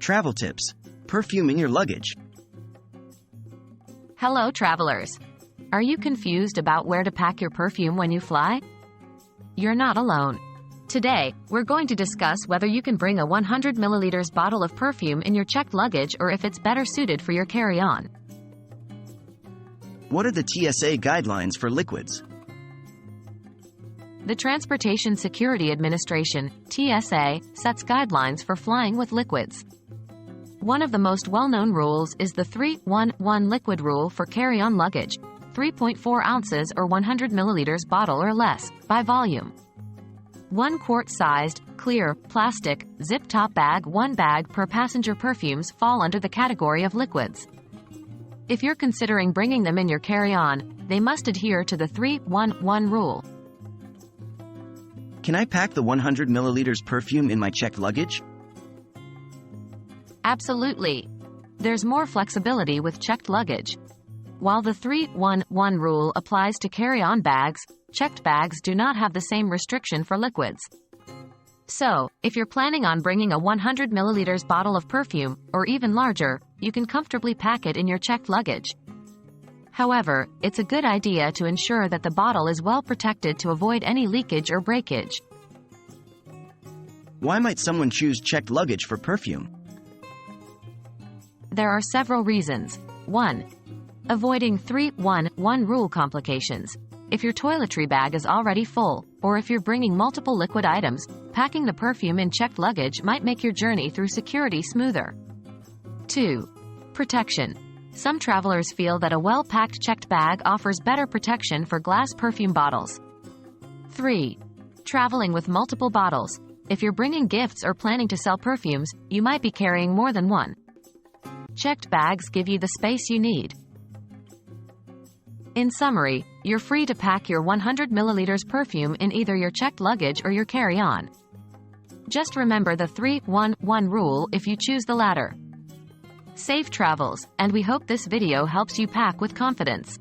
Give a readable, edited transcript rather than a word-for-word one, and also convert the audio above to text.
Travel tips. Perfume in your luggage. Hello, travelers. Are you confused about where to pack your perfume when you fly? You're not alone. Today, we're going to discuss whether you can bring a 100 milliliters bottle of perfume in your checked luggage or if it's better suited for your carry-on. What are the TSA guidelines for liquids? The Transportation Security Administration, TSA, sets guidelines for flying with liquids. One of the most well-known rules is the 3-1-1 liquid rule for carry-on luggage, 3.4 ounces or 100 milliliters bottle or less, by volume. 1 quart-sized, clear, plastic, zip-top bag 1 bag per passenger perfumes fall under the category of liquids. If you're considering bringing them in your carry-on, they must adhere to the 3-1-1 rule. Can I pack the 100 milliliters perfume in my checked luggage? Absolutely. There's more flexibility with checked luggage. While the 3-1-1 rule applies to carry-on bags, checked bags do not have the same restriction for liquids. So, if you're planning on bringing a 100 milliliters bottle of perfume, or even larger, you can comfortably pack it in your checked luggage. However, it's a good idea to ensure that the bottle is well protected to avoid any leakage or breakage. Why might someone choose checked luggage for perfume? There are several reasons. 1. Avoiding 3-1-1 rule complications. If your toiletry bag is already full, or if you're bringing multiple liquid items, packing the perfume in checked luggage might make your journey through security smoother. 2. Protection. Some travelers feel that a well-packed checked bag offers better protection for glass perfume bottles. 3. Traveling with multiple bottles. If you're bringing gifts or planning to sell perfumes, you might be carrying more than one. Checked bags give you the space you need. In summary, you're free to pack your 100 milliliters perfume in either your checked luggage or your carry-on. Just remember the 3-1-1 rule if you choose the latter. Safe travels, and we hope this video helps you pack with confidence.